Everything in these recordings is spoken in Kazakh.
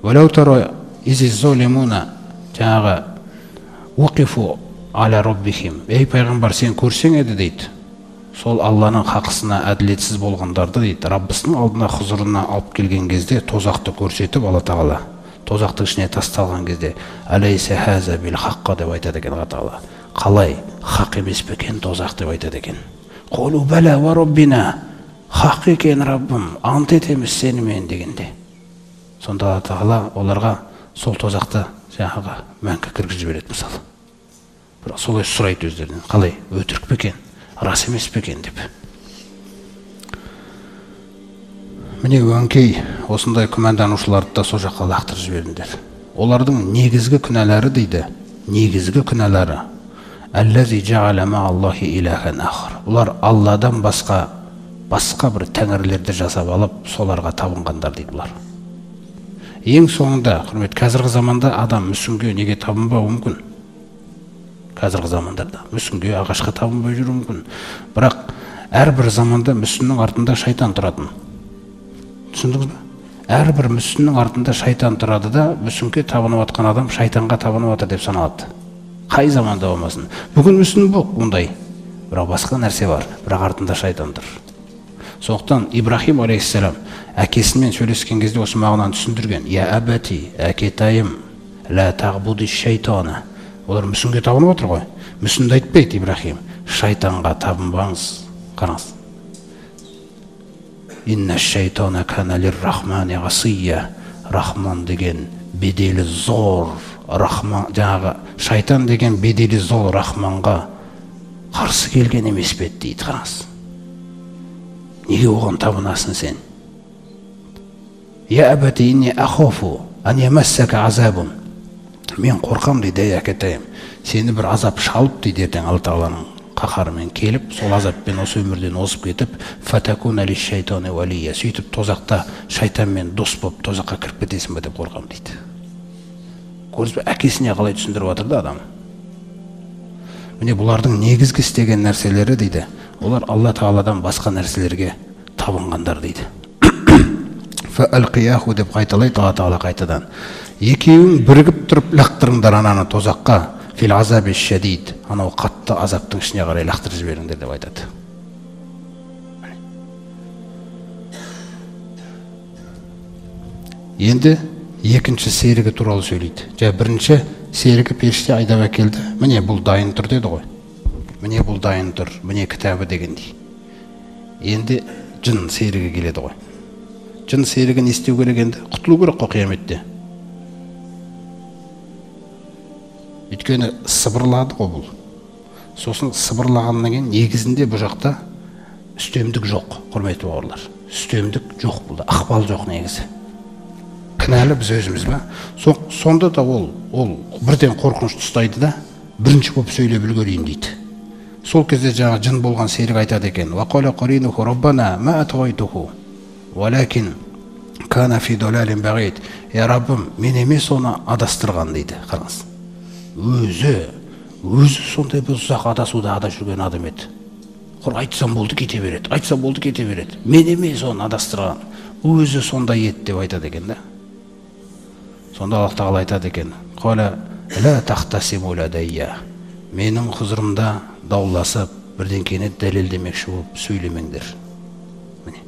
Валау тара изи золимуна жаңағы уқифу аля роббихим. Ей пайғамбар, сен көрсең еді дейді. Сол Алланың хақысына әділетсіз болғандарды дейді, Раббысының алдына хұзырына алып келген кезде тозақты көрсетіп, Алла Тағала тозақтың ішіне тасталған кезде алейсе хаза бил хаққа деп айтады екен Алла Тағала. Қалай хақ емес пе екен тозақ деп айтады екен. Қолу бәлә ва роббина, хақ екен Раббым, ант етеміз сенімен дегенде. Сонда Алла Тағала оларға сол тозақты жаңағы мәңгі кіргізіп жібереді мысалы. Бірақ солай сұрайды өздерінен, қалай өтірік пе екен, рас емес пе екен деп. Міне өңкей осындай күмәнданушыларды да сол жаққа лақтырып жібердіңдер. Олардың негізгі күнәлары дейді, негізгі күнәлары әлләзи жағала мағаллахи илахан ахр. Олар Алладан басқа бір тәңірлерді жасап алып, соларға табынғандар дейді бұлар. Ең соңында, құрмет, қазіргі заманда адам мүсінге неге табынбауы мүмкін? Қазіргі замандарда мүсінге, ағашқа табынбай жүру мүмкін. Бірақ әрбір заманда мүсіннің артында шайтан тұратын. Түсіндіңіз бе? Әрбір мүсіннің артында шайтан тұрады да, мүсінге табынып атқан адам шайтанға табынып атыр деп саналады. Қай заманда болмасын. Бүгін мүсін жоқ мұндай. Бірақ басқа нәрсе бар, бірақ артында шайтан тұр. Сондықтан Ибрахим алейхиссалам әкесімен сөйлескен кезде осы мағынаны түсіндірген. Я әбәти, әкетайым, ла тағбуди шайтана. Олар мүсінге табынып отыр ғой. Мүсінді айтпайды Ибрахим. Шайтанға табынбаңыз. Қараңыз. Инна шайтана кана лир-рахмани ғасия. Рахман деген беделі зор. Жаңағы шайтан деген беделі зор Рахманға қарсы келген емес пе дейді. Қараңыз. Неге оған табынасың сен? Я әбәти инни ахофу ан ямассака азабун. Мен қорқам дейді, әкетайым. Сені бір азап шалып дейді, ертең Алла Тағаланың қаһарымен келіп, сол азаппен осы өмірден озып кетіп, фатакуна лиш-шайтани валия. Сөйтіп тозақта шайтанмен дос болып тозаққа кіріп кетесің бе деп қорқам дейді. Көрдіңіз бе, әкесіне қалай түсіндіріп жатыр да адам. Міне бұлардың негізгі істеген нәрселері дейді, олар Алла Тағаладан басқа нәрселерге табынғандар дейді. Фәәл-қияху деп қайталайды Алла Тағала қайтадан. Екеуің бірігіп тұрып лақтырыңдар ананы тозаққа, фил азаби шадид, анау қатты азаптың ішіне қарай лақтырып жіберіңдер деп айтады. Енді екінші серігі туралы сөйлейді. Бірінші серігі періште айдап әкелді. Міне бұл дайын тұр деді ғой. Міне бұл дайын тұр, міне кітабы дегендей. Енді жын серігі келеді ғой. Жын серігі не істеу керек енді? Құтылу керек қой қияметте. Өйткені сыбырлады ғой бұл. Сосын сыбырлағаннан кейін негізінде бұл жақта үстемдік жоқ, құрметті бауырлар. Үстемдік жоқ бұлда, ықпал жоқ негізі. Кінәлі біз өзіміз бе? Сонда да ол бірден қорқыныш ұстайды да, бірінші болып сөйлеп үлгерейін дейді. Сол кезде жаңа жын болған серік айтады екен. Вақала қаринуху раббана ма атғайтуху, валакин кана фи долалин бағид. Я Раббым, мен емес оны адастырған дейді. Қараңыз. Өзі сондай бір ұзақ адасуда ада жүрген адам еді. Айтсам болды кете береді, айтсам болды кете береді. Мен емес оны адастырған. Өзі сондай еді деп айтады екен да. Сонда Аллах Тағала айтады екен. Қала ла тахтасиму ладайя. Менің құзырымда дауласып, бірдеңкені дәлелдемекші болып сөйлемеңдер. Міне.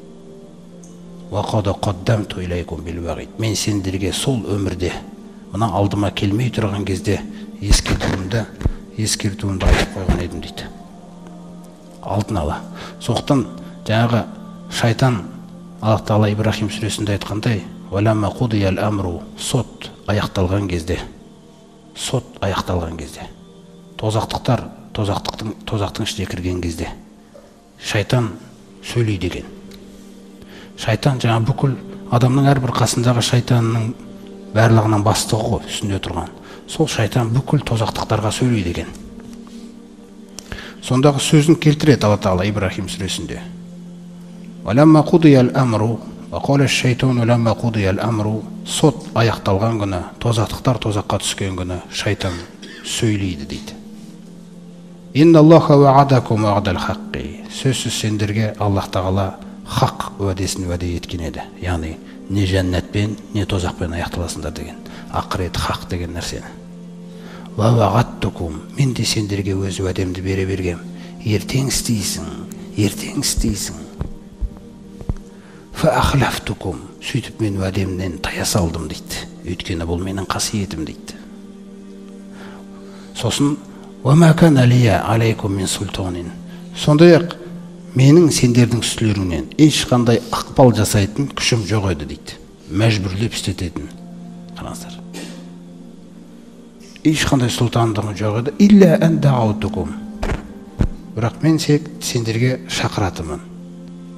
Вақада қаддамту илайкум бил вағид. Мен сендерге сол өмірде, мына алдыма келмей тұрған кезде ескертуімді айтып қойған едім дейді. Алдын ала. Соқтан жаңағы шайтан Аллах Тағала Ибрахим сүресінде айтқандай, «Валамма қудиял амру» сот аяқталған кезде, тозақтықтар тозақтың ішіне кірген кезде шайтан сөйлейді екен. Шайтан жаңа бүкіл адамның әрбір қасындағы шайтанның барлығынан бастығы ғой, үстінде тұрған. Сол шайтан бүкіл тозақтықтарға сөйлейді екен. Сондағы сөзін келтіреді Алла Тағала Ибрахим сүресінде. «Валамма қудиял амру» Вақала шайтану ламма қудиял амру. Сот аяқталған күні, тозақтықтар тозаққа түскен күні шайтан сөйлейді дейді. Инна Аллаха ваадакум ваадал хаққи. Сөзсіз сендерге Аллах Тағала хақ уәдесін уәде еткен еді. Яғни не жәннатпен, не тозақпен аяқталасыңдар деген. Ақырет хақ деген нәрсені. Ва вағаттукум, мен де сендерге өз уәдемді бере бергем. Ертең істейсің, ертең істейсің. Фа ахлафтукум, сөйтіп мен уәдемнен тая салдым дейді. Өйткені бұл менің қасиетім дейді. Сосын ва ма кана лия алейкум мин султанин. Сондай-ақ менің сендердің үстілеріңнен ешқандай ықпал жасайтын күшім жоқ еді дейді. Мәжбүрлеп істететін. Қараңыздар. Ешқандай сұлтандығым жоқ еді. Илля ан дағаутукум. Бірақ мен сендерге шақыратымын.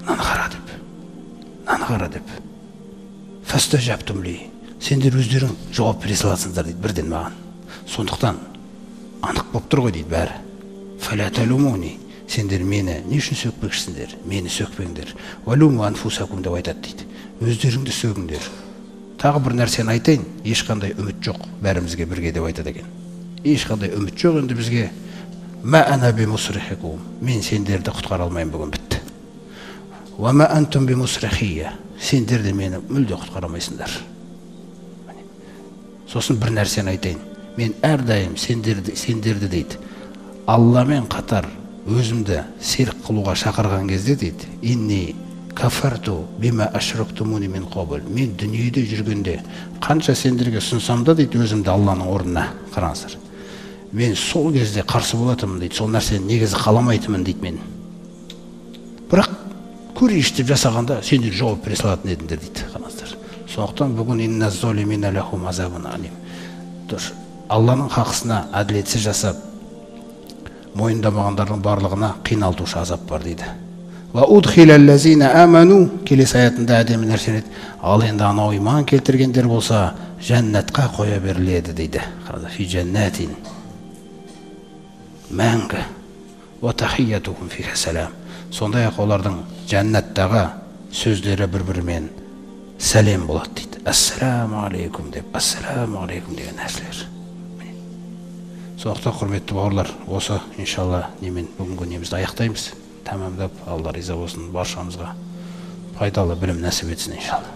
Наны қара деп. Фастажаптум ли. Сендер өздерің жауап бере саласыңдар дейді бірден маған. Сондықтан анық болып тұр ғой дейді бәрі. Фала талумуни. Сендер мені не үшін сөкпекшісіңдер? Мені сөкпеңдер. Валуму анфусакум деп айтады дейді. Өздеріңді сөгіңдер. Тағы бір нәрсені айтайын, ешқандай үміт жоқ бәрімізге бірге деп айтады екен. Ешқандай үміт жоқ енді бізге. Ма ана би мусрихикум. Мен сендерді құтқара алмаймын бүгін бітті. Ва ма антум би мусрихия. Сендер де мені мүлде құтқара алмайсыңдар. Сосын бір нәрсені айтайын. Мен әрдайым сендерді дейді. Алламен қатар өзімді серік қылуға шақырған кезде дейді. Инни кафарту бима ашрактумуни мин қабл. Мен дүниеде жүргенде қанша сендерге сұнсам да дейді өзімді Алланың орнына. Қараңыздар. Мен сол кезде қарсы болатымын дейді. Сол нәрсені негізі қаламайтымын дейді мен. Бірақ көрейінші деп жасағанда сендер жауап бере салатын едіңдер дейді. Қараңыздар. Сондықтан бүгін инна золимина лахум азабун алим. Алланың хақысына әділетсіз жасап мойындамағандардың барлығына қиналтушы азап бар дейді. Ва удхилаллазина аману, келесі аятында әдемі нәрсе айтады. Ал енді анау иман келтіргендер болса, жәннатқа қоя беріледі дейді. Қараңыздар, фи жәннатин мәңгі ва тахиятухум фиха салам. Сондай-ақ олардың жәннаттағы сөздері бір-бірімен сәлем болады дейді. Ассаламу алейкум деп, ассаламу алейкум деген нәрселер. Сондықтан құрметті бауырлар, осы иншалла немен бүгінгі немізді аяқтаймыз. Тәмамдап, Алла риза болсын, баршамызға пайдалы білім нәсіп етсін иншалла.